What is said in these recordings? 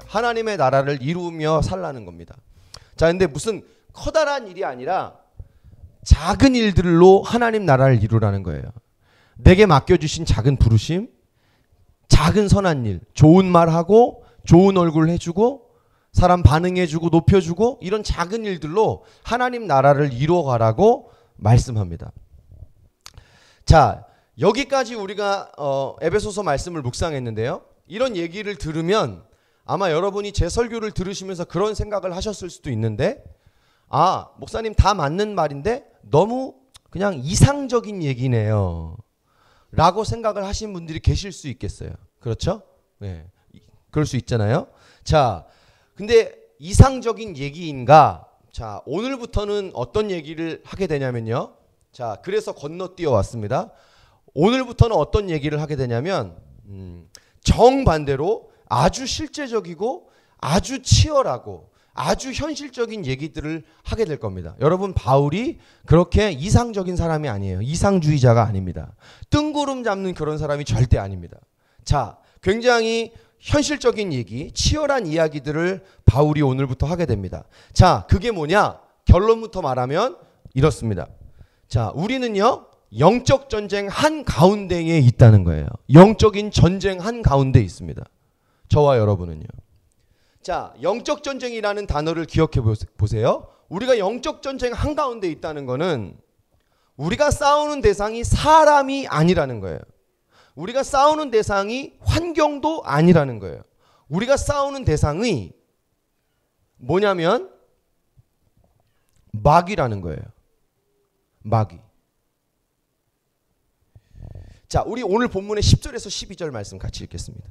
겁니다. 하나님의 나라를 이루며 살라는 겁니다. 자, 근데 무슨 커다란 일이 아니라 작은 일들로 하나님 나라를 이루라는 거예요. 내게 맡겨주신 작은 부르심, 작은 선한 일, 좋은 말하고 좋은 얼굴 해주고 사람 반응해주고 높여주고 이런 작은 일들로 하나님 나라를 이루어가라고 말씀합니다. 자, 여기까지 우리가 에베소서 말씀을 묵상했는데요. 이런 얘기를 들으면 아마 여러분이 제 설교를 들으시면서 그런 생각을 하셨을 수도 있는데, 아, 목사님 다 맞는 말인데 너무 그냥 이상적인 얘기네요 라고 생각을 하신 분들이 계실 수 있겠어요. 그렇죠? 네, 그럴 수 있잖아요. 자, 근데 이상적인 얘기인가? 자, 오늘부터는 어떤 얘기를 하게 되냐면요. 자, 그래서 건너뛰어 왔습니다. 오늘부터는 어떤 얘기를 하게 되냐면 정반대로 아주 실제적이고 아주 치열하고 아주 현실적인 얘기들을 하게 될 겁니다. 여러분, 바울이 그렇게 이상적인 사람이 아니에요. 이상주의자가 아닙니다. 뜬구름 잡는 그런 사람이 절대 아닙니다. 자, 굉장히 현실적인 얘기, 치열한 이야기들을 바울이 오늘부터 하게 됩니다. 자, 그게 뭐냐? 결론부터 말하면 이렇습니다. 자, 우리는요, 영적 전쟁 한가운데에 있다는 거예요. 영적인 전쟁 한가운데 있습니다. 저와 여러분은요. 자, 영적 전쟁이라는 단어를 기억해 보세요. 우리가 영적 전쟁 한가운데 있다는 거는 우리가 싸우는 대상이 사람이 아니라는 거예요. 우리가 싸우는 대상이 환경도 아니라는 거예요. 우리가 싸우는 대상이 뭐냐면 마귀라는 거예요. 마귀. 자, 우리 오늘 본문의 10절에서 12절 말씀 같이 읽겠습니다.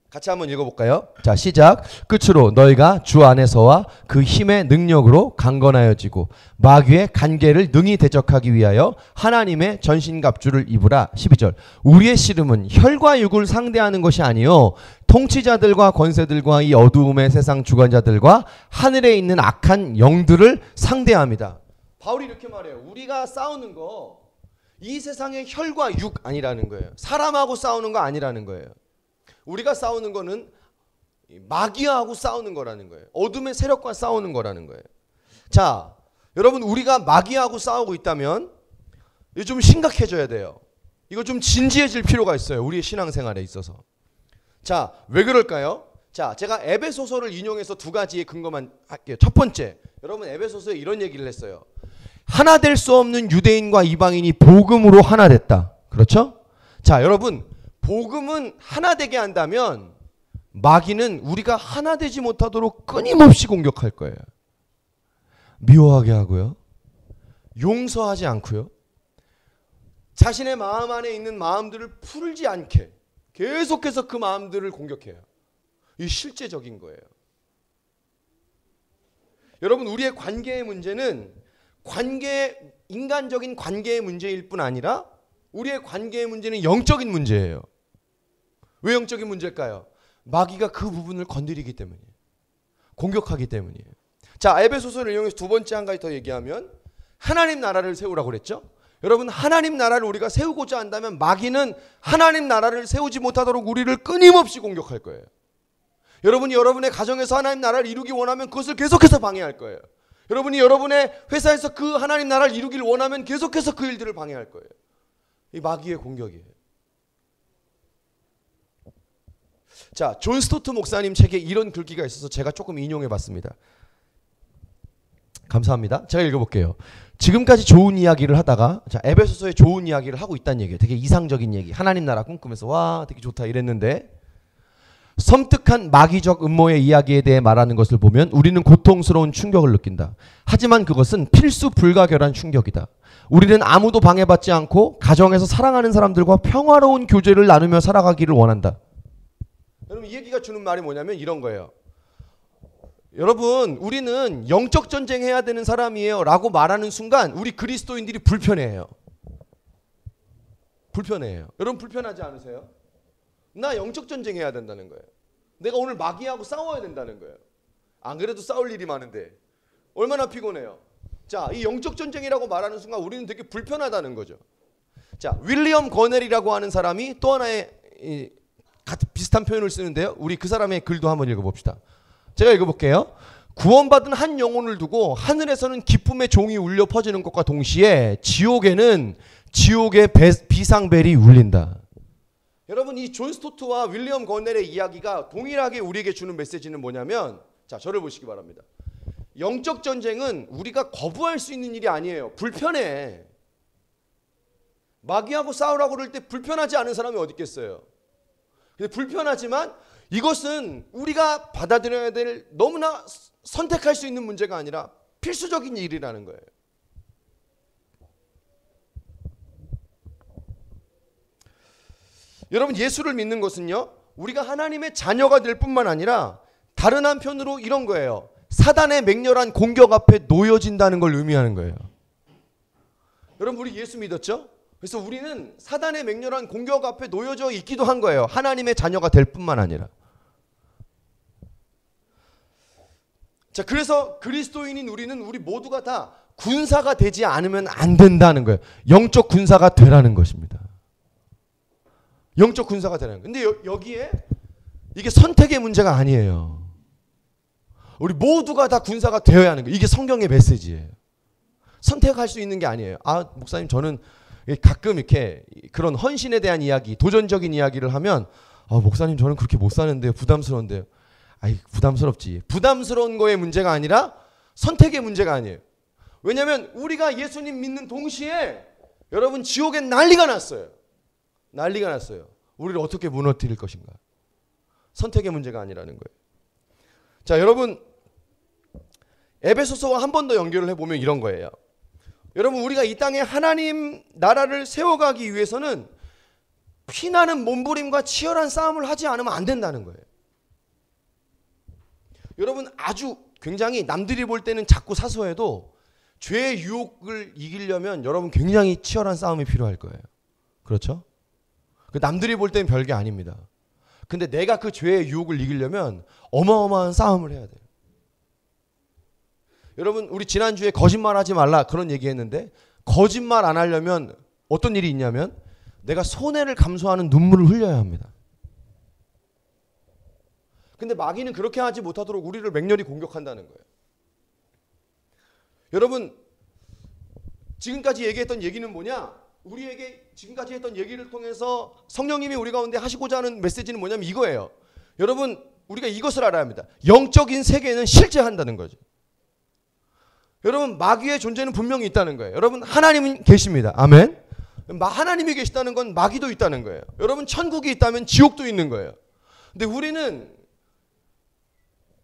같이 한번 읽어볼까요? 자, 시작. 끝으로 너희가 주 안에서와 그 힘의 능력으로 강건하여지고 마귀의 간계를 능히 대적하기 위하여 하나님의 전신갑주를 입으라. 12절. 우리의 씨름은 혈과 육을 상대하는 것이 아니요 통치자들과 권세들과 이 어두움의 세상 주관자들과 하늘에 있는 악한 영들을 상대합니다. 바울이 이렇게 말해요. 우리가 싸우는 거 이 세상의 혈과 육 아니라는 거예요. 사람하고 싸우는 거 아니라는 거예요. 우리가 싸우는 거는 마귀하고 싸우는 거라는 거예요. 어둠의 세력과 싸우는 거라는 거예요. 자, 여러분, 우리가 마귀하고 싸우고 있다면 이거 좀 심각해져야 돼요. 이거 좀 진지해질 필요가 있어요. 우리의 신앙생활에 있어서. 자, 왜 그럴까요? 자, 제가 에베소서를 인용해서 두 가지의 근거만 할게요. 첫 번째, 여러분, 에베소서에 이런 얘기를 했어요. 하나 될 수 없는 유대인과 이방인이 복음으로 하나 됐다. 그렇죠? 자, 여러분, 복음은 하나 되게 한다면 마귀는 우리가 하나 되지 못하도록 끊임없이 공격할 거예요. 미워하게 하고요. 용서하지 않고요. 자신의 마음 안에 있는 마음들을 풀지 않게 계속해서 그 마음들을 공격해요. 이 실제적인 거예요. 여러분, 우리의 관계의 문제는 인간적인 관계의 문제일 뿐 아니라 우리의 관계의 문제는 영적인 문제예요. 왜 영적인 문제일까요? 마귀가 그 부분을 건드리기 때문이에요. 공격하기 때문이에요. 자, 에베소서를 이용해서 두 번째 한 가지 더 얘기하면 하나님 나라를 세우라고 그랬죠? 여러분, 하나님 나라를 우리가 세우고자 한다면 마귀는 하나님 나라를 세우지 못하도록 우리를 끊임없이 공격할 거예요. 여러분이 여러분의 가정에서 하나님 나라를 이루기 원하면 그것을 계속해서 방해할 거예요. 여러분이 여러분의 회사에서 그 하나님 나라를 이루기를 원하면 계속해서 그 일들을 방해할 거예요. 이 마귀의 공격이에요. 자, 존 스토트 목사님 책에 이런 글귀가 있어서 제가 조금 인용해 봤습니다. 감사합니다. 제가 읽어볼게요. 지금까지 좋은 이야기를 하다가, 자, 에베소서에 좋은 이야기를 하고 있다는 얘기예요. 되게 이상적인 얘기. 하나님 나라 꿈꾸면서 와, 되게 좋다 이랬는데 섬뜩한 마귀적 음모의 이야기에 대해 말하는 것을 보면 우리는 고통스러운 충격을 느낀다. 하지만 그것은 필수 불가결한 충격이다. 우리는 아무도 방해받지 않고 가정에서 사랑하는 사람들과 평화로운 교제를 나누며 살아가기를 원한다. 여러분, 이 얘기가 주는 말이 뭐냐면 이런 거예요. 여러분, 우리는 영적 전쟁해야 되는 사람이에요 라고 말하는 순간 우리 그리스도인들이 불편해해요. 불편해해요. 여러분, 불편하지 않으세요? 나 영적 전쟁해야 된다는 거예요. 내가 오늘 마귀하고 싸워야 된다는 거예요. 안 그래도 싸울 일이 많은데 얼마나 피곤해요. 자, 이 영적 전쟁이라고 말하는 순간 우리는 되게 불편하다는 거죠. 자, 윌리엄 거넬이라고 하는 사람이 또 하나의 비슷한 표현을 쓰는데요. 우리 그 사람의 글도 한번 읽어봅시다. 제가 읽어볼게요. 구원받은 한 영혼을 두고 하늘에서는 기쁨의 종이 울려 퍼지는 것과 동시에 지옥에는 지옥의 비상벨이 울린다. 여러분, 이 존 스토트와 윌리엄 거넬의 이야기가 동일하게 우리에게 주는 메시지는 뭐냐면, 자, 저를 보시기 바랍니다. 영적 전쟁은 우리가 거부할 수 있는 일이 아니에요. 불편해. 마귀하고 싸우라고 그럴 때 불편하지 않은 사람이 어디 있겠어요. 근데 불편하지만 이것은 우리가 받아들여야 될, 너무나 선택할 수 있는 문제가 아니라 필수적인 일이라는 거예요. 여러분, 예수를 믿는 것은요, 우리가 하나님의 자녀가 될 뿐만 아니라 다른 한편으로 이런 거예요. 사단의 맹렬한 공격 앞에 놓여진다는 걸 의미하는 거예요. 여러분, 우리 예수 믿었죠? 그래서 우리는 사단의 맹렬한 공격 앞에 놓여져 있기도 한 거예요. 하나님의 자녀가 될 뿐만 아니라. 자, 그래서 그리스도인인 우리 모두가 다 군사가 되지 않으면 안 된다는 거예요. 영적 군사가 되라는 것입니다. 영적 군사가 되라는 거예요. 근데 여기에 이게 선택의 문제가 아니에요. 우리 모두가 다 군사가 되어야 하는 거예요. 이게 성경의 메시지예요. 선택할 수 있는 게 아니에요. 아, 목사님, 저는 가끔 이렇게 그런 헌신에 대한 이야기, 도전적인 이야기를 하면, 아, 목사님, 저는 그렇게 못 사는데요. 부담스러운데요. 아이, 부담스럽지. 부담스러운 거의 문제가 아니라 선택의 문제가 아니에요. 왜냐하면 우리가 예수님 믿는 동시에 여러분, 지옥엔 난리가 났어요. 난리가 났어요. 우리를 어떻게 무너뜨릴 것인가. 선택의 문제가 아니라는 거예요. 자, 여러분, 에베소서와 한 번 더 연결을 해보면 이런 거예요. 여러분, 우리가 이 땅에 하나님 나라를 세워가기 위해서는 피나는 몸부림과 치열한 싸움을 하지 않으면 안 된다는 거예요. 여러분, 아주 굉장히 남들이 볼 때는 작고 사소해도 죄의 유혹을 이기려면 여러분 굉장히 치열한 싸움이 필요할 거예요. 그렇죠? 남들이 볼 때는 별게 아닙니다. 근데 내가 그 죄의 유혹을 이기려면 어마어마한 싸움을 해야 돼요. 여러분, 우리 지난주에 거짓말하지 말라 그런 얘기했는데, 거짓말 안 하려면 어떤 일이 있냐면 내가 손해를 감수하는 눈물을 흘려야 합니다. 근데 마귀는 그렇게 하지 못하도록 우리를 맹렬히 공격한다는 거예요. 여러분, 지금까지 얘기했던 얘기는 뭐냐? 우리에게 지금까지 했던 얘기를 통해서 성령님이 우리 가운데 하시고자 하는 메시지는 뭐냐면 이거예요. 여러분, 우리가 이것을 알아야 합니다. 영적인 세계는 실제한다는 거죠. 여러분, 마귀의 존재는 분명히 있다는 거예요. 여러분, 하나님은 계십니다. 아멘. 하나님이 계시다는 건 마귀도 있다는 거예요. 여러분, 천국이 있다면 지옥도 있는 거예요. 근데 우리는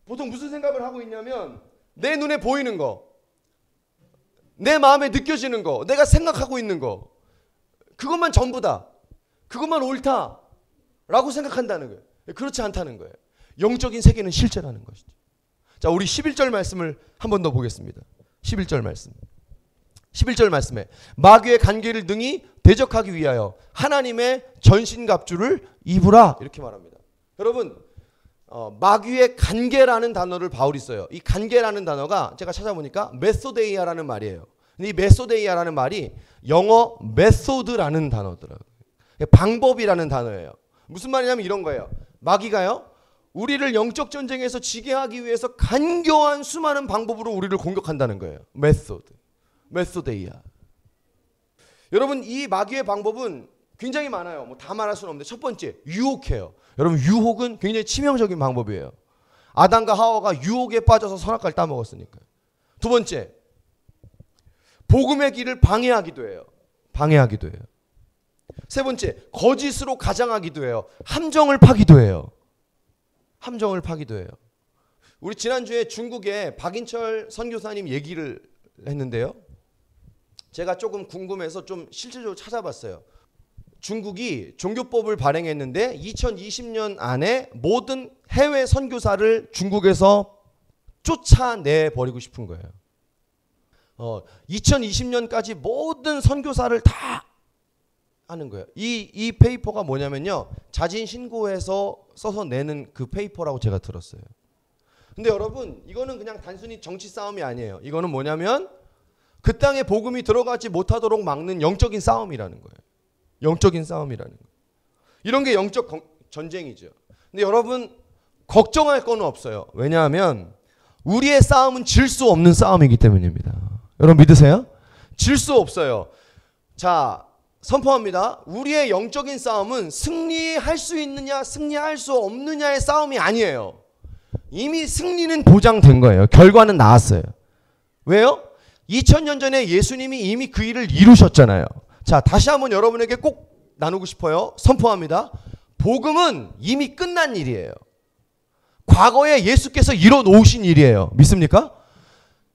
보통 무슨 생각을 하고 있냐면, 내 눈에 보이는 거, 내 마음에 느껴지는 거, 내가 생각하고 있는 거, 그것만 전부다, 그것만 옳다라고 생각한다는 거예요. 그렇지 않다는 거예요. 영적인 세계는 실제라는 것이죠. 자, 우리 11절 말씀을 한 번 더 보겠습니다. 11절 말씀. 11절 말씀에 마귀의 간계를 능히 대적하기 위하여 하나님의 전신갑주를 입으라, 이렇게 말합니다. 여러분, 마귀의 간계라는 단어를 바울이 써요. 이 간계라는 단어가 제가 찾아보니까 메소데이아라는 말이에요. 근데 이 메소데이아라는 말이 영어 메소드라는 단어더라고요. 방법이라는 단어예요. 무슨 말이냐면 이런 거예요. 마귀가요, 우리를 영적 전쟁에서 지게 하기 위해서 간교한 수많은 방법으로 우리를 공격한다는 거예요. 메소데이아. 여러분, 이 마귀의 방법은 굉장히 많아요. 뭐 다 말할 수는 없는데, 첫 번째, 유혹해요. 여러분, 유혹은 굉장히 치명적인 방법이에요. 아담과 하와가 유혹에 빠져서 선악과를 따먹었으니까요. 두 번째, 복음의 길을 방해하기도 해요. 방해하기도 해요. 세 번째, 거짓으로 가장하기도 해요. 함정을 파기도 해요. 함정을 파기도 해요. 우리 지난주에 중국의 박인철 선교사님 얘기를 했는데요. 제가 조금 궁금해서 좀 실질적으로 찾아봤어요. 중국이 종교법을 발행했는데 2020년 안에 모든 해외 선교사를 중국에서 쫓아내버리고 싶은 거예요. 2020년까지 모든 선교사를 다 하는 거예요. 이 페이퍼가 뭐냐면요, 자진 신고해서 써서 내는 그 페이퍼라고 제가 들었어요. 근데 여러분, 이거는 그냥 단순히 정치 싸움이 아니에요. 이거는 뭐냐면 그 땅에 복음이 들어가지 못하도록 막는 영적인 싸움이라는 거예요. 영적인 싸움이라는 거예요. 이런 게 영적 전쟁이죠. 근데 여러분 걱정할 건 없어요. 왜냐하면 우리의 싸움은 질 수 없는 싸움이기 때문입니다. 여러분 믿으세요? 질 수 없어요. 자, 선포합니다. 우리의 영적인 싸움은 승리할 수 있느냐 승리할 수 없느냐의 싸움이 아니에요. 이미 승리는 보장된 거예요. 결과는 나왔어요. 왜요? 2000년 전에 예수님이 이미 그 일을 이루셨잖아요. 자, 다시 한번 여러분에게 꼭 나누고 싶어요. 선포합니다. 복음은 이미 끝난 일이에요. 과거에 예수께서 이뤄 놓으신 일이에요. 믿습니까?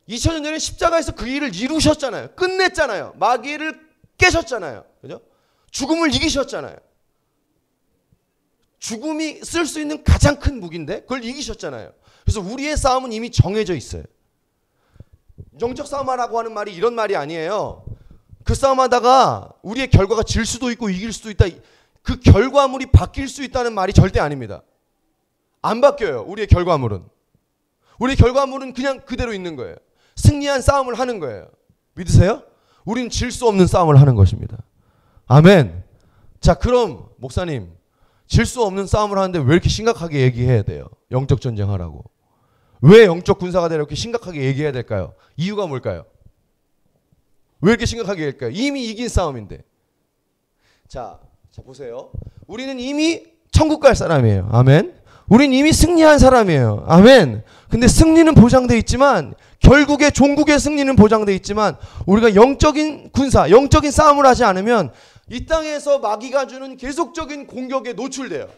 2000년 전에 십자가에서 그 일을 이루셨잖아요. 끝냈잖아요. 마귀를 깨셨잖아요. 그죠? 죽음을 이기셨잖아요. 죽음이 쓸 수 있는 가장 큰 무기인데 그걸 이기셨잖아요. 그래서 우리의 싸움은 이미 정해져 있어요. 영적 싸움하라고 하는 말이 이런 말이 아니에요. 그 싸움하다가 우리의 결과가 질 수도 있고 이길 수도 있다. 그 결과물이 바뀔 수 있다는 말이 절대 아닙니다. 안 바뀌어요. 우리의 결과물은. 우리의 결과물은 그냥 그대로 있는 거예요. 승리한 싸움을 하는 거예요. 믿으세요? 우린 질 수 없는 싸움을 하는 것입니다. 아멘. 자, 그럼 목사님 질 수 없는 싸움을 하는데 왜 이렇게 심각하게 얘기해야 돼요? 영적 전쟁하라고. 왜 영적 군사가 되려 이렇게 심각하게 얘기해야 될까요? 이유가 뭘까요? 왜 이렇게 심각하게 얘기할까요? 이미 이긴 싸움인데. 자 보세요. 우리는 이미 천국 갈 사람이에요. 아멘. 우린 이미 승리한 사람이에요. 아멘. 근데 승리는 보장돼 있지만 결국에 종국의 승리는 보장돼 있지만 우리가 영적인 군사, 영적인 싸움을 하지 않으면 이 땅에서 마귀가 주는 계속적인 공격에 노출돼요.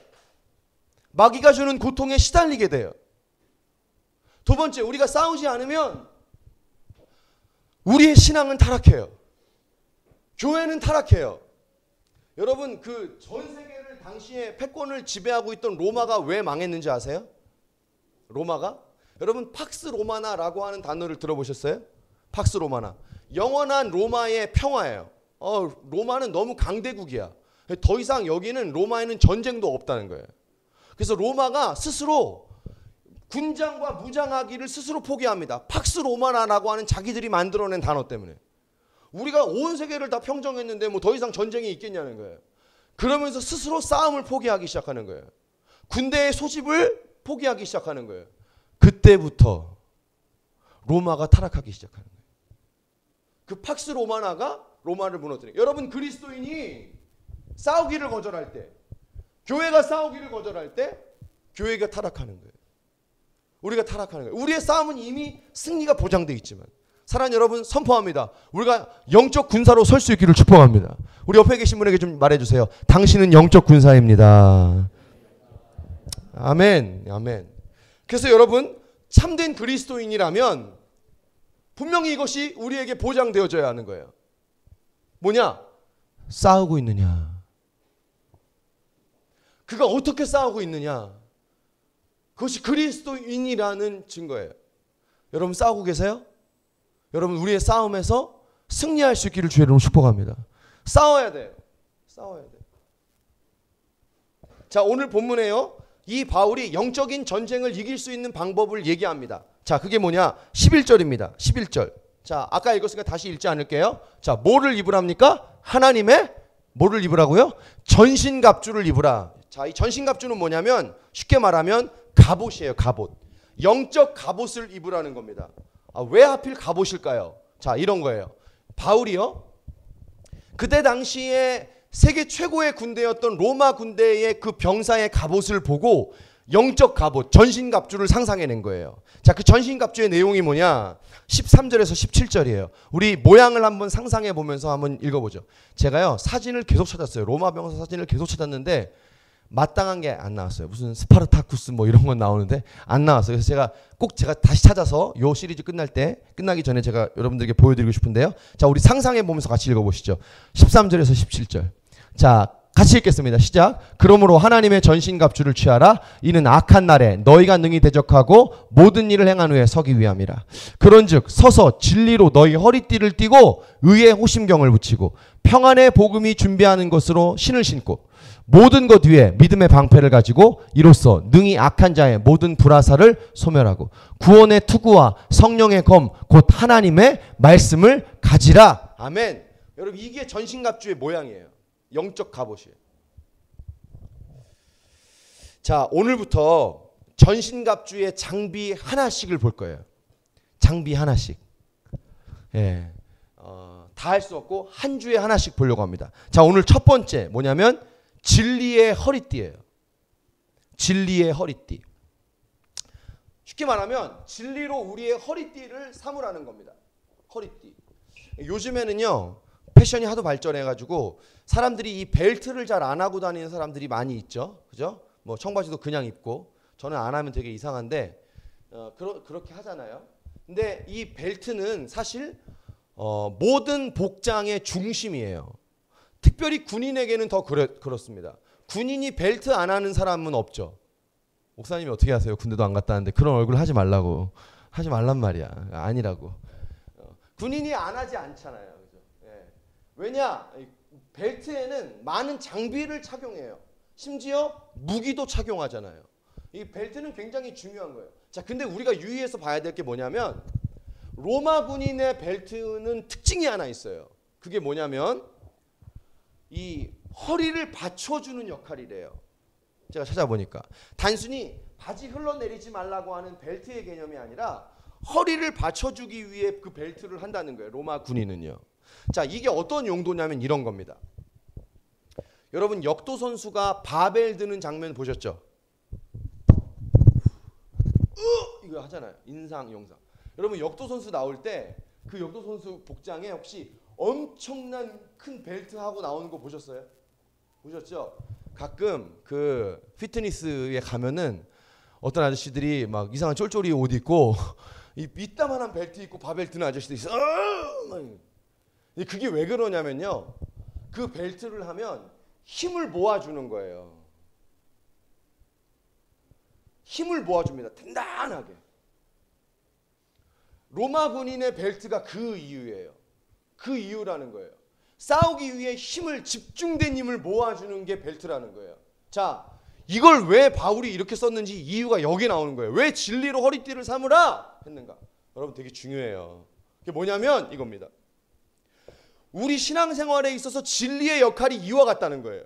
마귀가 주는 고통에 시달리게 돼요. 두 번째, 우리가 싸우지 않으면 우리의 신앙은 타락해요. 교회는 타락해요. 여러분 그 전 세계를 당시에 패권을 지배하고 있던 로마가 왜 망했는지 아세요? 로마가? 여러분 팍스 로마나라고 하는 단어를 들어보셨어요? 팍스 로마나. 영원한 로마의 평화예요. 로마는 너무 강대국이야. 더 이상 여기는 로마에는 전쟁도 없다는 거예요. 그래서 로마가 스스로 군장과 무장하기를 스스로 포기합니다. 팍스 로마나라고 하는 자기들이 만들어낸 단어 때문에. 우리가 온 세계를 다 평정했는데 뭐 더 이상 전쟁이 있겠냐는 거예요. 그러면서 스스로 싸움을 포기하기 시작하는 거예요. 군대의 소집을 포기하기 시작하는 거예요. 그때부터 로마가 타락하기 시작하는 거예요. 그 팍스 로마나가 로마를 무너뜨려. 여러분 그리스도인이 싸우기를 거절할 때, 교회가 싸우기를 거절할 때 교회가 타락하는 거예요. 우리가 타락하는 거예요. 우리의 싸움은 이미 승리가 보장되어 있지만 사랑하는 여러분 선포합니다. 우리가 영적 군사로 설 수 있기를 축복합니다. 우리 옆에 계신 분에게 좀 말해주세요. 당신은 영적 군사입니다. 아멘. 아멘. 그래서 여러분 참된 그리스도인이라면 분명히 이것이 우리에게 보장되어져야 하는 거예요. 뭐냐? 싸우고 있느냐? 그가 어떻게 싸우고 있느냐? 그것이 그리스도인이라는 증거예요. 여러분 싸우고 계세요? 여러분 우리의 싸움에서 승리할 수 있기를 주의 이름으로 축복합니다. 싸워야 돼요. 싸워야 돼요. 자, 오늘 본문에요. 이 바울이 영적인 전쟁을 이길 수 있는 방법을 얘기합니다. 자, 그게 뭐냐? 11절입니다. 11절. 자, 아까 읽었으니까 다시 읽지 않을게요. 자, 뭐를 입으랍니까? 하나님의 뭐를 입으라고요? 전신갑주를 입으라. 자, 이 전신갑주는 뭐냐면 쉽게 말하면 갑옷이에요. 갑옷. 영적 갑옷을 입으라는 겁니다. 왜 하필 갑옷일까요? 자, 이런 거예요. 바울이요. 그때 당시에 세계 최고의 군대였던 로마 군대의 그 병사의 갑옷을 보고 영적 갑옷, 전신갑주를 상상해낸 거예요. 자, 그 전신갑주의 내용이 뭐냐? 13절에서 17절이에요. 우리 모양을 한번 상상해 보면서 한번 읽어보죠. 제가요 사진을 계속 찾았어요. 로마 병사 사진을 계속 찾았는데 마땅한 게 안 나왔어요. 무슨 스파르타쿠스 뭐 이런 건 나오는데 안 나왔어요. 그래서 제가 다시 찾아서 요 시리즈 끝나기 전에 제가 여러분들에게 보여드리고 싶은데요. 자, 우리 상상해 보면서 같이 읽어보시죠. 13절에서 17절. 자, 같이 읽겠습니다. 시작. 그러므로 하나님의 전신갑주를 취하라. 이는 악한 날에 너희가 능히 대적하고 모든 일을 행한 후에 서기 위함이라. 그런즉 서서 진리로 너희 허리띠를 띠고 의의 호심경을 붙이고 평안의 복음이 준비하는 것으로 신을 신고 모든 것 위에 믿음의 방패를 가지고 이로써 능히 악한 자의 모든 불화살을 소멸하고 구원의 투구와 성령의 검 곧 하나님의 말씀을 가지라. 아멘. 여러분 이게 전신갑주의 모양이에요. 영적 갑옷이에요. 자, 오늘부터 전신갑주의 장비 하나씩을 볼 거예요. 장비 하나씩. 예. 다 할 수 없고 한 주에 하나씩 보려고 합니다. 자, 오늘 첫 번째 뭐냐면 진리의 허리띠예요. 진리의 허리띠. 쉽게 말하면 진리로 우리의 허리띠를 삼으라는 겁니다. 허리띠. 요즘에는요, 패션이 하도 발전해가지고 사람들이 이 벨트를 잘 안 하고 다니는 사람들이 많이 있죠. 그죠? 뭐 청바지도 그냥 입고, 저는 안 하면 되게 이상한데 그렇게 하잖아요. 근데 이 벨트는 사실 모든 복장의 중심이에요. 특별히 군인에게는 더 그렇습니다. 군인이 벨트 안 하는 사람은 없죠. 목사님이 어떻게 하세요? 군대도 안 갔다 왔는데 그런 얼굴 하지 말라고. 하지 말란 말이야. 아니라고. 군인이 안 하지 않잖아요. 그죠? 예. 왜냐? 벨트에는 많은 장비를 착용해요. 심지어 무기도 착용하잖아요. 이 벨트는 굉장히 중요한 거예요. 자, 근데 우리가 유의해서 봐야 될 게 뭐냐면 로마 군인의 벨트는 특징이 하나 있어요. 그게 뭐냐면 이 허리를 받쳐주는 역할이래요. 제가 찾아보니까 단순히 바지 흘러내리지 말라고 하는 벨트의 개념이 아니라 허리를 받쳐주기 위해 그 벨트를 한다는 거예요. 로마 군인은요. 자, 이게 어떤 용도냐면 이런 겁니다. 여러분, 역도 선수가 바벨 드는 장면 보셨죠? 이거 하잖아요. 인상, 영상. 여러분, 역도 선수 나올 때 그 역도 선수 복장에 혹시 엄청난 큰 벨트 하고 나오는 거 보셨어요? 보셨죠? 가끔 그 피트니스에 가면은 어떤 아저씨들이 막 이상한 쫄쫄이 옷 입고 이 이따만한 벨트 입고 바벨 드는 아저씨도 있어. 그게 왜 그러냐면요, 그 벨트를 하면 힘을 모아주는 거예요. 힘을 모아줍니다. 단단하게. 로마 군인의 벨트가 그 이유예요. 그 이유라는 거예요. 싸우기 위해 힘을, 집중된 힘을 모아주는 게 벨트라는 거예요. 자, 이걸 왜 바울이 이렇게 썼는지 이유가 여기 나오는 거예요. 왜 진리로 허리띠를 삼으라 했는가? 여러분, 되게 중요해요. 그게 뭐냐면 이겁니다. 우리 신앙생활에 있어서 진리의 역할이 이와 같다는 거예요.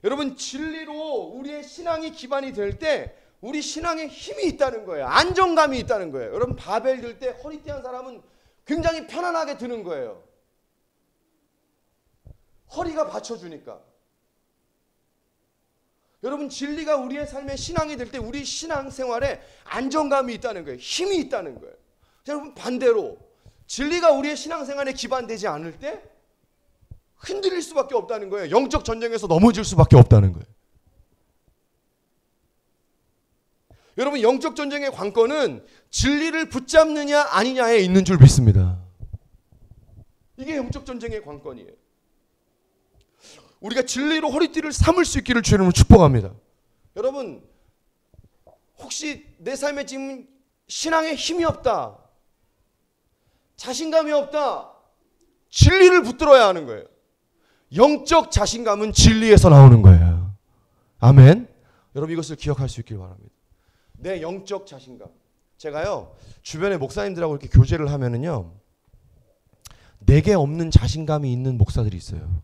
여러분, 진리로 우리의 신앙이 기반이 될 때 우리 신앙에 힘이 있다는 거예요. 안정감이 있다는 거예요. 여러분, 바벨 들 때 허리띠 한 사람은 굉장히 편안하게 드는 거예요. 허리가 받쳐주니까. 여러분, 진리가 우리의 삶의 신앙이 될 때 우리 신앙생활에 안정감이 있다는 거예요. 힘이 있다는 거예요. 여러분, 반대로 진리가 우리의 신앙생활에 기반되지 않을 때 흔들릴 수밖에 없다는 거예요. 영적 전쟁에서 넘어질 수밖에 없다는 거예요. 여러분, 영적 전쟁의 관건은 진리를 붙잡느냐 아니냐에 있는 줄 믿습니다. 이게 영적 전쟁의 관건이에요. 우리가 진리로 허리띠를 삼을 수 있기를 주님을 축복합니다. 여러분, 혹시 내 삶에 지금 신앙에 힘이 없다, 자신감이 없다, 진리를 붙들어야 하는 거예요. 영적 자신감은 진리에서 나오는 거예요. 아멘. 여러분, 이것을 기억할 수 있길 바랍니다. 내 영적 자신감. 제가요, 주변에 목사님들하고 이렇게 교제를 하면은요, 내게 없는 자신감이 있는 목사들이 있어요.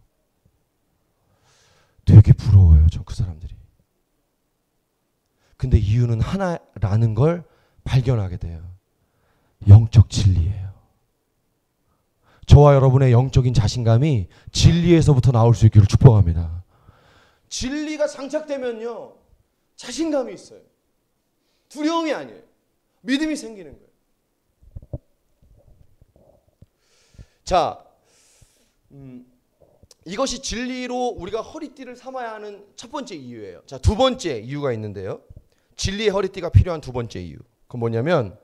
되게 부러워요, 저 그 사람들이. 근데 이유는 하나라는 걸 발견하게 돼요. 영적 진리예요. 저와 여러분의 영적인 자신감이 진리에서부터 나올 수 있기를 축복합니다. 진리가 장착되면요, 자신감이 있어요. 두려움이 아니에요. 믿음이 생기는 거예요. 자, 이것이 진리로 우리가 허리띠를 삼아야 하는 첫 번째 이유예요. 자, 두 번째 이유가 있는데요. 진리의 허리띠가 필요한 두 번째 이유. 그건 뭐냐면,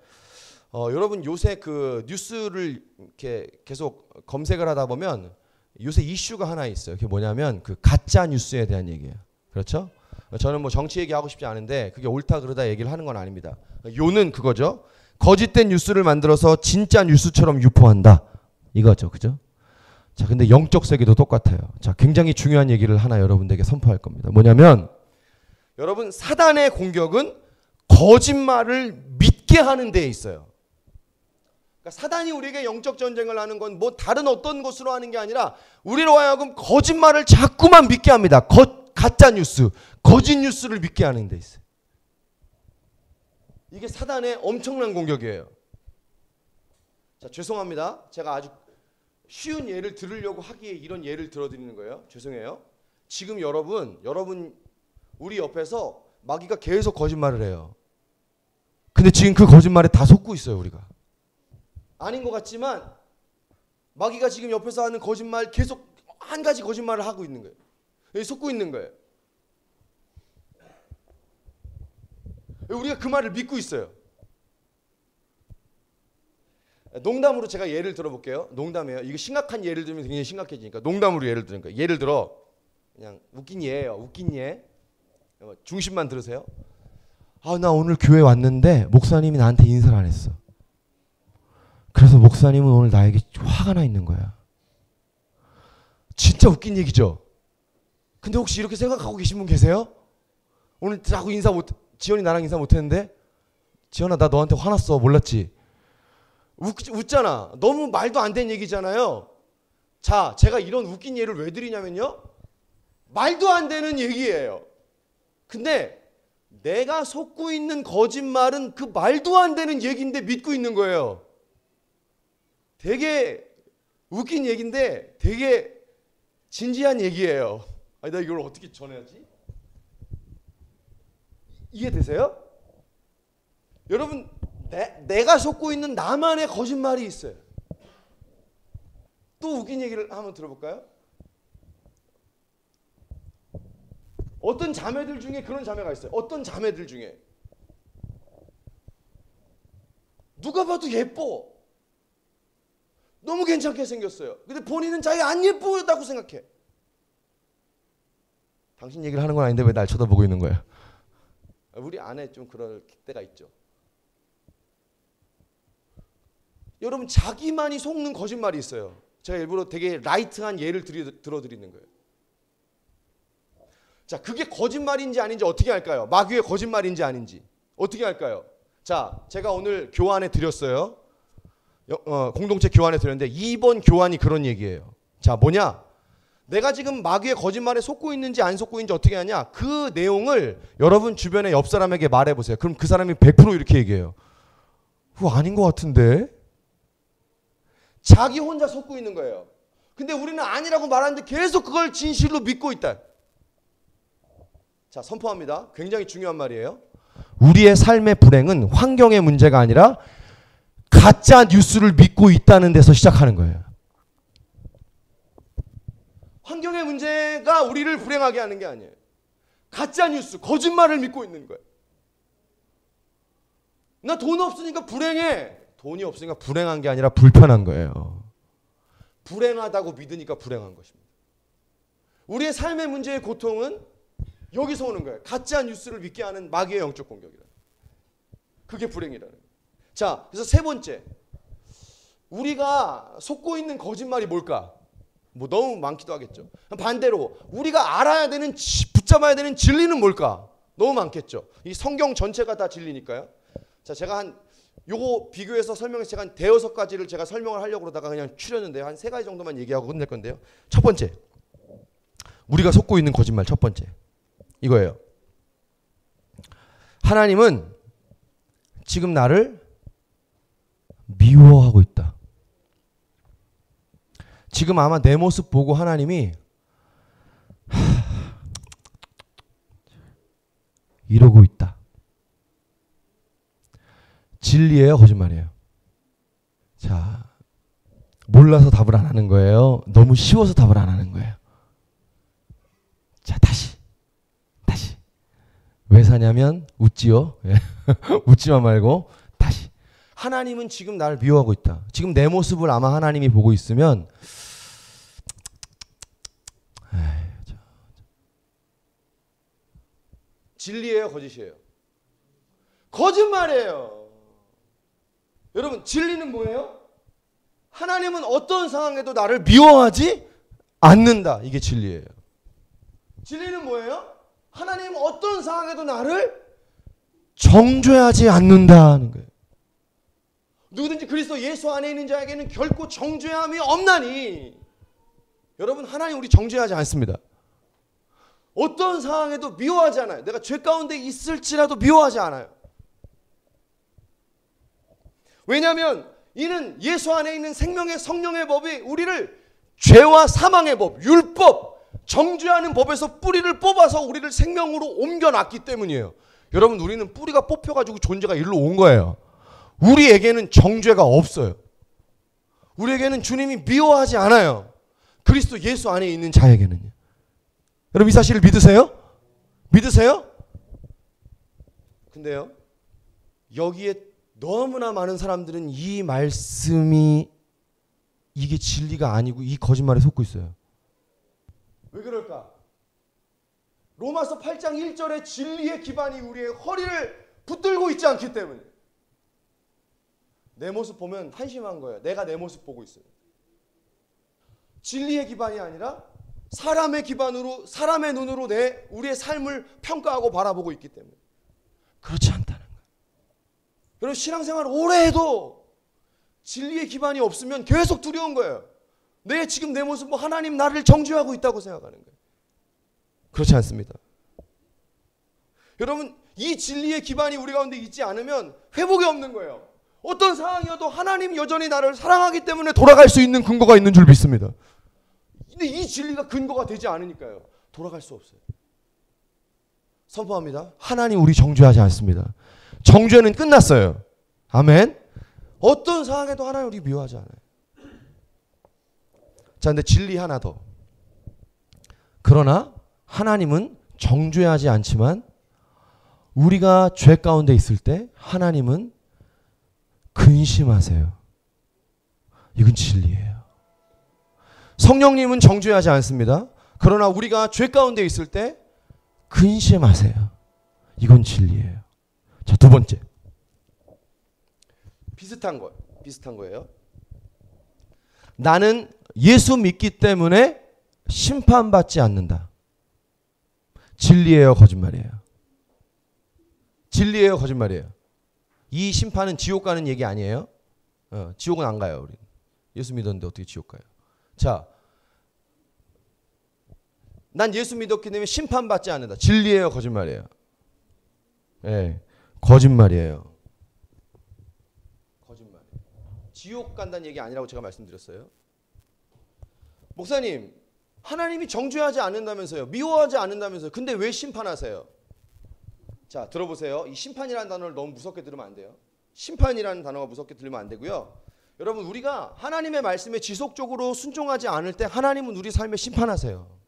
여러분, 요새 그 뉴스를 이렇게 계속 검색을 하다 보면 요새 이슈가 하나 있어요. 그게 뭐냐면 그 가짜 뉴스에 대한 얘기예요. 그렇죠? 저는 뭐 정치 얘기하고 싶지 않은데 그게 옳다 그르다 얘기를 하는 건 아닙니다. 요는 그거죠. 거짓된 뉴스를 만들어서 진짜 뉴스처럼 유포한다. 이거죠. 그죠? 자, 근데 영적 세계도 똑같아요. 자, 굉장히 중요한 얘기를 하나 여러분들에게 선포할 겁니다. 뭐냐면, 여러분, 사단의 공격은 거짓말을 믿게 하는 데에 있어요. 그러니까 사단이 우리에게 영적 전쟁을 하는 건 뭐 다른 어떤 것으로 하는 게 아니라 우리로 하여금 거짓말을 자꾸만 믿게 합니다. 가짜 뉴스, 거짓 뉴스를 믿게 하는 데 있어요. 이게 사단의 엄청난 공격이에요. 자, 죄송합니다. 제가 아주 쉬운 예를 들으려고 하기에 이런 예를 들어드리는 거예요. 죄송해요. 지금 여러분 우리 옆에서 마귀가 계속 거짓말을 해요. 근데 지금 그 거짓말에 다 속고 있어요, 우리가. 아닌 것 같지만 마귀가 지금 옆에서 하는 거짓말 계속 한 가지 거짓말을 하고 있는 거예요. 속고 있는 거예요. 우리가 그 말을 믿고 있어요. 농담으로 제가 예를 들어볼게요. 농담이에요. 이거 심각한 예를 들면 굉장히 심각해지니까 농담으로 예를 드는 거예요. 예를 들어 그냥 웃긴 예예요. 웃긴 예. 중심만 들으세요. 아, 나 오늘 교회 왔는데 목사님이 나한테 인사를 안 했어. 그래서 목사님은 오늘 나에게 화가 나 있는 거야. 진짜 웃긴 얘기죠. 근데 혹시 이렇게 생각하고 계신 분 계세요? 오늘 자꾸 지연이 나랑 인사 못했는데 지연아 나 너한테 화났어. 몰랐지? 웃잖아. 너무 말도 안 되는 얘기잖아요. 자, 제가 이런 웃긴 예를 왜 드리냐면요. 말도 안 되는 얘기예요. 근데 내가 속고 있는 거짓말은 그 말도 안 되는 얘기인데 믿고 있는 거예요. 되게 웃긴 얘기인데 되게 진지한 얘기예요. 아니, 나 이걸 어떻게 전해야지? 이해되세요? 여러분, 내가 속고 있는 나만의 거짓말이 있어요. 또 웃긴 얘기를 한번 들어볼까요? 어떤 자매들 중에 그런 자매가 있어요. 어떤 자매들 중에 누가 봐도 예뻐. 너무 괜찮게 생겼어요. 근데 본인은 자기가 안 예쁘다고 생각해. 당신 얘기를 하는 건 아닌데 왜 날 쳐다보고 있는 거야? 우리 안에 좀 그럴 때가 있죠. 여러분, 자기만이 속는 거짓말이 있어요. 제가 일부러 되게 라이트한 예를 들어드리는 거예요. 자, 그게 거짓말인지 아닌지 어떻게 할까요? 마귀의 거짓말인지 아닌지 어떻게 할까요? 자, 제가 오늘 교환에 드렸어요. 공동체 교환에 드렸는데 2번 교환이 그런 얘기예요. 자, 뭐냐? 내가 지금 마귀의 거짓말에 속고 있는지 안 속고 있는지 어떻게 하냐? 그 내용을 여러분 주변의 옆 사람에게 말해보세요. 그럼 그 사람이 100% 이렇게 얘기해요. 그거 아닌 것 같은데? 자기 혼자 속고 있는 거예요. 근데 우리는 아니라고 말하는데 계속 그걸 진실로 믿고 있다. 자, 선포합니다. 굉장히 중요한 말이에요. 우리의 삶의 불행은 환경의 문제가 아니라 가짜 뉴스를 믿고 있다는 데서 시작하는 거예요. 환경의 문제가 우리를 불행하게 하는 게 아니에요. 가짜 뉴스, 거짓말을 믿고 있는 거예요. 나 돈 없으니까 불행해. 돈이 없으니까 불행한 게 아니라 불편한 거예요. 불행하다고 믿으니까 불행한 것입니다. 우리의 삶의 문제의 고통은 여기서 오는 거예요. 가짜 뉴스를 믿게 하는 마귀의 영적 공격이라. 그게 불행이라는 거예요. 자, 그래서 세 번째, 우리가 속고 있는 거짓말이 뭘까? 뭐 너무 많기도 하겠죠. 반대로 우리가 알아야 되는, 붙잡아야 되는 진리는 뭘까? 너무 많겠죠. 이 성경 전체가 다 진리니까요. 자, 제가 요거 비교해서 설명해서 제가 한 5가지를 제가 설명을 하려고 그러다가 그냥 추렸는데요. 한 3가지 정도만 얘기하고 끝낼 건데요. 첫 번째, 우리가 속고 있는 거짓말 첫 번째 이거예요. 하나님은 지금 나를 미워하고 있다. 지금 아마 내 모습 보고 하나님이 이러고 있다. 진리예요, 거짓말이에요? 자, 몰라서 답을 안 하는 거예요? 너무 쉬워서 답을 안 하는 거예요? 자, 다시. 왜 사냐면 웃지요. 웃지만 말고 다시. 하나님은 지금 나를 미워하고 있다. 지금 내 모습을 아마 하나님이 보고 있으면 진리예요, 거짓이에요? 거짓말이에요. 여러분, 진리는 뭐예요? 하나님은 어떤 상황에도 나를 미워하지 않는다. 이게 진리예요. 진리는 뭐예요? 하나님은 어떤 상황에도 나를 정죄하지 않는다는 거예요. 누구든지 그리스도 예수 안에 있는 자에게는 결코 정죄함이 없나니. 여러분, 하나님 우리 정죄하지 않습니다. 어떤 상황에도 미워하지 않아요. 내가 죄 가운데 있을지라도 미워하지 않아요. 왜냐하면 이는 예수 안에 있는 생명의 성령의 법이 우리를 죄와 사망의 법, 율법, 정죄하는 법에서 뿌리를 뽑아서 우리를 생명으로 옮겨놨기 때문이에요. 여러분, 우리는 뿌리가 뽑혀가지고 존재가 일로 온 거예요. 우리에게는 정죄가 없어요. 우리에게는 주님이 미워하지 않아요. 그리스도 예수 안에 있는 자에게는요. 여러분, 이 사실을 믿으세요? 믿으세요? 근데요, 여기에 너무나 많은 사람들은 이 말씀이 이게 진리가 아니고 이 거짓말에 속고 있어요. 왜 그럴까? 로마서 8장 1절의 진리의 기반이 우리의 허리를 붙들고 있지 않기 때문에. 내 모습 보면 한심한 거예요. 내가 내 모습 보고 있어요. 진리의 기반이 아니라 사람의 기반으로, 사람의 눈으로 우리의 삶을 평가하고 바라보고 있기 때문에. 그렇지 않다는 거예요. 여러분, 신앙생활 오래 해도 진리의 기반이 없으면 계속 두려운 거예요. 지금 내 모습, 하나님 나를 정죄하고 있다고 생각하는 거예요. 그렇지 않습니다. 여러분, 이 진리의 기반이 우리 가운데 있지 않으면 회복이 없는 거예요. 어떤 상황이어도 하나님 여전히 나를 사랑하기 때문에 돌아갈 수 있는 근거가 있는 줄 믿습니다. 근데 이 진리가 근거가 되지 않으니까요, 돌아갈 수 없어요. 선포합니다. 하나님 우리 정죄하지 않습니다. 정죄는 끝났어요. 아멘. 어떤 상황에도 하나님 우리 미워하지 않아요. 자, 근데 진리 하나 더. 그러나 하나님은 정죄하지 않지만 우리가 죄 가운데 있을 때 하나님은 근심하세요. 이건 진리예요. 성령님은 정죄하지 않습니다. 그러나 우리가 죄 가운데 있을 때 근심하세요. 이건 진리예요. 자, 두 번째. 비슷한 거예요. 나는 예수 믿기 때문에 심판받지 않는다. 진리예요, 거짓말이에요? 진리예요, 거짓말이에요? 이 심판은 지옥 가는 얘기 아니에요? 지옥은 안 가요, 우리. 예수 믿었는데 어떻게 지옥 가요? 자, 난 예수 믿었기 때문에 심판받지 않는다. 진리예요, 거짓말이에요? 네, 거짓말이에요. 지옥 간다는 얘기 아니라고 제가 말씀드렸어요. 목사님, 하나님이 정죄하지 않는다면서요. 미워하지 않는다면서요. 근데 왜 심판하세요? 자, 들어보세요. 이 심판이라는 단어를 너무 무섭게 들으면 안 돼요. 심판이라는 단어가 무섭게 들리면 안 되고요. 여러분, 우리가 하나님의 말씀에 지속적으로 순종하지 않을 때 하나님은 우리 삶에 심판하세요.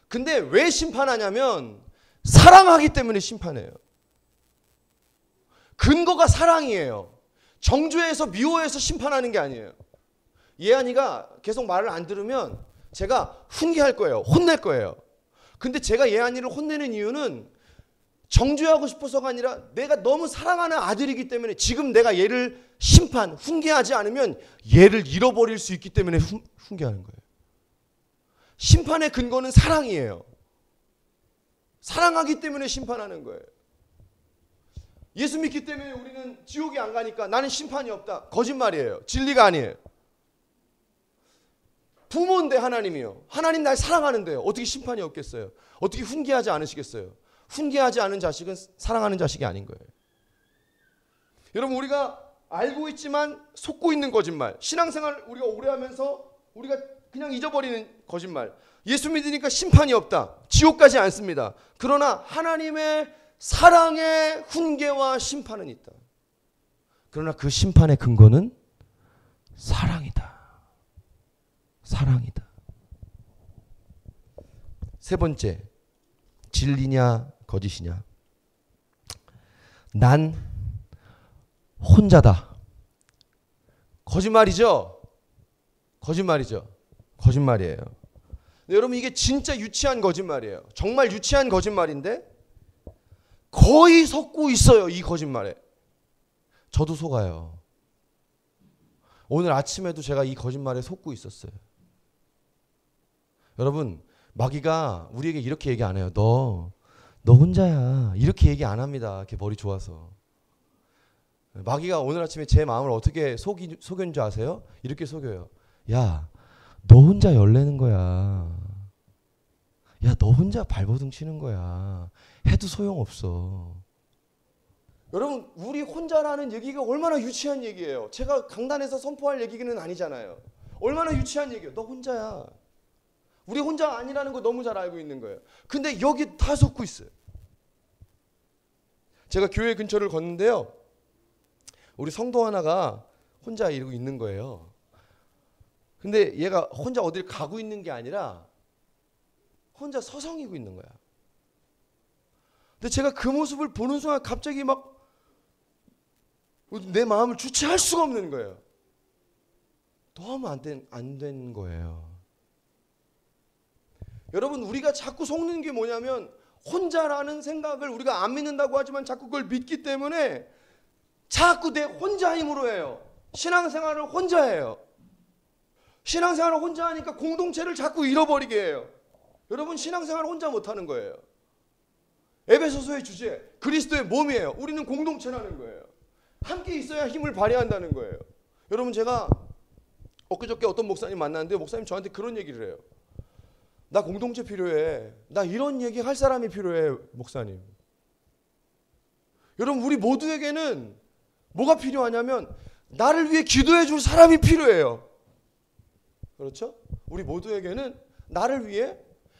근데 왜 심판하냐면 사랑하기 때문에 심판해요. 근거가 사랑이에요. 정죄해서 미워해서 심판하는 게 아니에요. 예한이가 계속 말을 안 들으면 제가 훈계할 거예요. 혼낼 거예요. 근데 제가 예한이를 혼내는 이유는 정죄하고 싶어서가 아니라 내가 너무 사랑하는 아들이기 때문에 지금 내가 얘를 훈계하지 않으면 얘를 잃어버릴 수 있기 때문에 훈계하는 거예요. 심판의 근거는 사랑이에요. 사랑하기 때문에 심판하는 거예요. 예수 믿기 때문에 우리는 지옥에 안 가니까 나는 심판이 없다. 거짓말이에요. 진리가 아니에요. 부모인데 하나님이요. 하나님 날 사랑하는데요. 어떻게 심판이 없겠어요? 어떻게 훈계하지 않으시겠어요? 훈계하지 않은 자식은 사랑하는 자식이 아닌 거예요. 여러분, 우리가 알고 있지만 속고 있는 거짓말. 신앙생활 우리가 오래 하면서 우리가 그냥 잊어버리는 거짓말. 예수 믿으니까 심판이 없다. 지옥 가지 않습니다. 그러나 하나님의 사랑의 훈계와 심판은 있다. 그러나 그 심판의 근거는 사랑이다. 사랑이다. 세 번째, 진리냐 거짓이냐. 난 혼자다. 거짓말이죠? 거짓말이죠? 거짓말이에요. 여러분, 이게 진짜 유치한 거짓말이에요. 정말 유치한 거짓말인데 거의 속고 있어요, 이 거짓말에. 저도 속아요. 오늘 아침에도 제가 이 거짓말에 속고 있었어요. 여러분, 마귀가 우리에게 이렇게 얘기 안 해요. 너 혼자야. 이렇게 얘기 안 합니다. 이렇게 머리 좋아서. 마귀가 오늘 아침에 제 마음을 어떻게 속인 줄 아세요? 이렇게 속여요. 야, 너 혼자 열내는 거야. 야, 너 혼자 발버둥 치는 거야. 해도 소용없어. 여러분, 우리 혼자라는 얘기가 얼마나 유치한 얘기예요. 제가 강단에서 선포할 얘기는 아니잖아요. 얼마나 유치한 얘기예요. 너 혼자야. 우리 혼자 아니라는 거 너무 잘 알고 있는 거예요. 근데 여기 다 속고 있어요. 제가 교회 근처를 걷는데요. 우리 성도 하나가 혼자 이러고 있는 거예요. 근데 얘가 혼자 어딜 가고 있는 게 아니라 혼자 서성이고 있는 거야. 근데 제가 그 모습을 보는 순간 갑자기 막 내 마음을 주체할 수가 없는 거예요. 너무 안 된 거예요. 여러분, 우리가 자꾸 속는 게 뭐냐면 혼자라는 생각을 우리가 안 믿는다고 하지만 자꾸 그걸 믿기 때문에 자꾸 내 혼자 힘으로 해요. 신앙생활을 혼자 해요. 신앙생활을 혼자 하니까 공동체를 자꾸 잃어버리게 해요. 여러분, 신앙생활을 혼자 못하는 거예요. 에베소서의 주제, 그리스도의 몸이에요. 우리는 공동체라는 거예요. 함께 있어야 힘을 발휘한다는 거예요. 여러분, 제가 엊그저께 어떤 목사님 만났는데 목사님 저한테 그런 얘기를 해요. 나 공동체 필요해. 나 이런 얘기 할 사람이 필요해, 목사님. 여러분, 우리 모두에게는 뭐가 필요하냐면 나를 위해 기도해 줄 사람이 필요해요. 그렇죠? 우리 모두에게는 나를 위해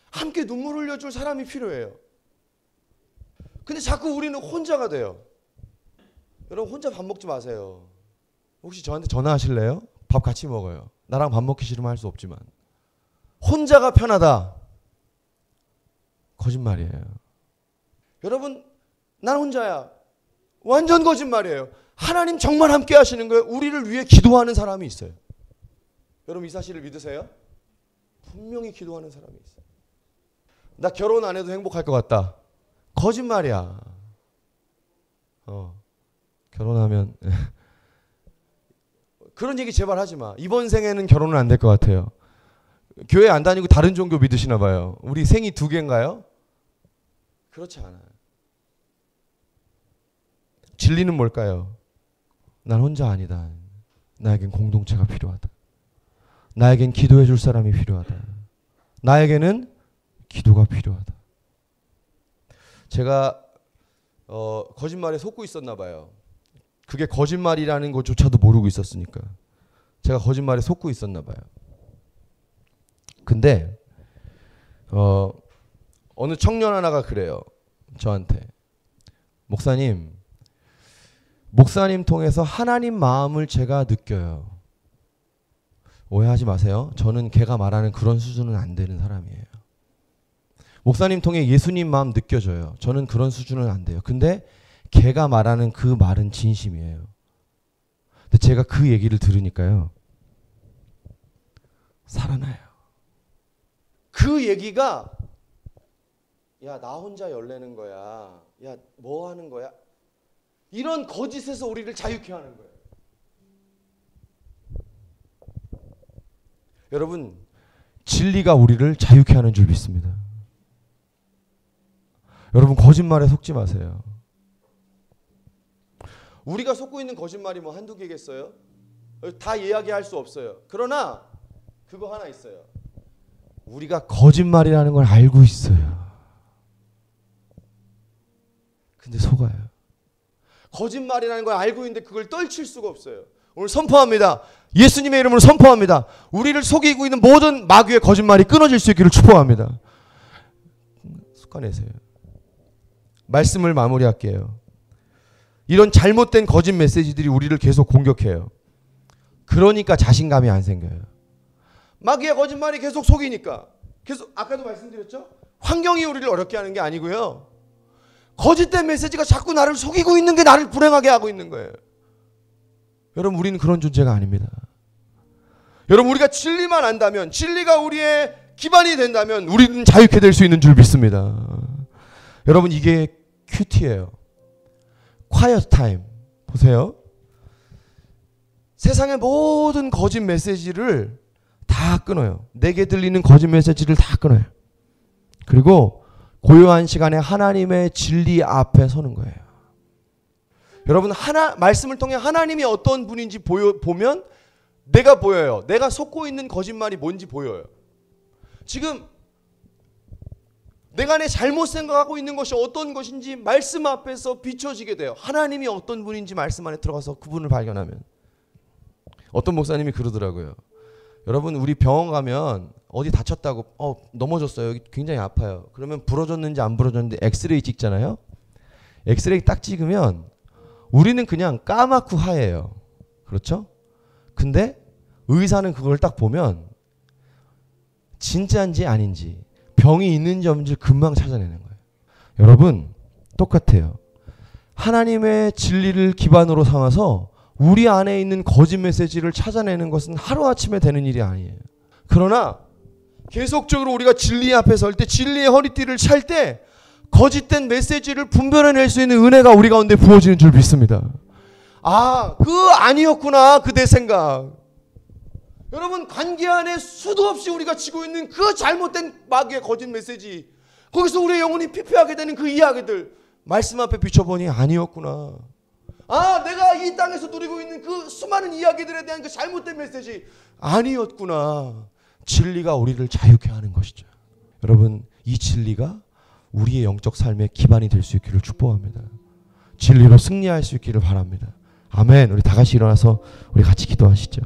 함께 눈물 흘려줄 사람이 필요해요. 근데 자꾸 우리는 혼자가 돼요. 여러분, 혼자 밥 먹지 마세요. 혹시 저한테 전화하실래요? 밥 같이 먹어요. 나랑 밥 먹기 싫으면 할 수 없지만. 혼자가 편하다. 거짓말이에요. 여러분, 난 혼자야. 완전 거짓말이에요. 하나님 정말 함께 하시는 거예요. 우리를 위해 기도하는 사람이 있어요. 여러분, 이 사실을 믿으세요? 분명히 기도하는 사람이 있어요. 나 결혼 안 해도 행복할 것 같다. 거짓말이야. 결혼하면 그런 얘기 제발 하지 마. 이번 생에는 결혼은 안 될 것 같아요. 교회 안 다니고 다른 종교 믿으시나 봐요. 우리 생이 2개인가요? 그렇지 않아요. 진리는 뭘까요? 난 혼자 아니다. 나에겐 공동체가 필요하다. 나에겐 기도해 줄 사람이 필요하다. 나에게는 기도가 필요하다. 제가 거짓말에 속고 있었나 봐요. 그게 거짓말이라는 것조차도 모르고 있었으니까. 제가 거짓말에 속고 있었나 봐요. 근데 어느 청년 하나가 그래요. 저한테. 목사님 통해서 하나님 마음을 제가 느껴요. 오해하지 마세요. 저는 걔가 말하는 그런 수준은 안 되는 사람이에요. 목사님 통해 예수님 마음 느껴져요. 저는 그런 수준은 안 돼요. 근데 걔가 말하는 그 말은 진심이에요. 근데 제가 그 얘기를 들으니까요. 살아나요. 그 얘기가 야, 나 혼자 열내는 거야. 야, 뭐 하는 거야? 이런 거짓에서 우리를 자유케 하는 거예요. 여러분, 진리가 우리를 자유케 하는 줄 믿습니다. 여러분, 거짓말에 속지 마세요. 우리가 속고 있는 거짓말이 뭐 한두 개겠어요? 다 이야기할 수 없어요. 그러나 그거 하나 있어요. 우리가 거짓말이라는 걸 알고 있어요. 근데 속아요. 거짓말이라는 걸 알고 있는데 그걸 떨칠 수가 없어요. 오늘 선포합니다. 예수님의 이름으로 선포합니다. 우리를 속이고 있는 모든 마귀의 거짓말이 끊어질 수 있기를 축복합니다. 습관내세요. 말씀을 마무리할게요. 이런 잘못된 거짓 메시지들이 우리를 계속 공격해요. 그러니까 자신감이 안 생겨요. 마귀의 거짓말이 계속 속이니까. 계속 아까도 말씀드렸죠? 환경이 우리를 어렵게 하는 게 아니고요. 거짓된 메시지가 자꾸 나를 속이고 있는 게 나를 불행하게 하고 있는 거예요. 여러분, 우리는 그런 존재가 아닙니다. 여러분, 우리가 진리만 안다면, 진리가 우리의 기반이 된다면 우리는 자유케 될 수 있는 줄 믿습니다. 여러분, 이게 큐티예요. quiet time. 보세요. 세상의 모든 거짓 메시지를 다 끊어요. 내게 들리는 거짓 메시지를 다 끊어요. 그리고 고요한 시간에 하나님의 진리 앞에 서는 거예요. 여러분, 말씀을 통해 하나님이 어떤 분인지 보면 내가 보여요. 내가 속고 있는 거짓말이 뭔지 보여요. 지금 내가 내 잘못 생각하고 있는 것이 어떤 것인지 말씀 앞에서 비춰지게 돼요. 하나님이 어떤 분인지 말씀 안에 들어가서 그분을 발견하면. 어떤 목사님이 그러더라고요. 여러분 우리 병원 가면 어디 다쳤다고 넘어졌어요. 여기 굉장히 아파요. 그러면 부러졌는지 안 부러졌는지 엑스레이 찍잖아요. 엑스레이 딱 찍으면 우리는 그냥 까맣고 하얘요. 그렇죠? 근데 의사는 그걸 딱 보면 진짜인지 아닌지 병이 있는지 없는지 금방 찾아내는 거예요. 여러분 똑같아요. 하나님의 진리를 기반으로 삼아서 우리 안에 있는 거짓 메시지를 찾아내는 것은 하루아침에 되는 일이 아니에요. 그러나 계속적으로 우리가 진리 앞에 설 때, 진리의 허리띠를 찰 때 거짓된 메시지를 분별해낼 수 있는 은혜가 우리 가운데 부어지는 줄 믿습니다. 아, 아니었구나, 그 내 생각. 여러분 관계 안에 수도 없이 우리가 지고 있는 그 잘못된 마귀의 거짓 메시지, 거기서 우리의 영혼이 피폐하게 되는 그 이야기들 말씀 앞에 비춰보니 아니었구나. 아, 내가 이 땅에서 누리고 있는 그 수많은 이야기들에 대한 그 잘못된 메시지 아니었구나. 진리가 우리를 자유케 하는 것이죠. 여러분 이 진리가 우리의 영적 삶의 기반이 될 수 있기를 축복합니다. 진리로 승리할 수 있기를 바랍니다. 아멘. 우리 다 같이 일어나서 우리 같이 기도하시죠.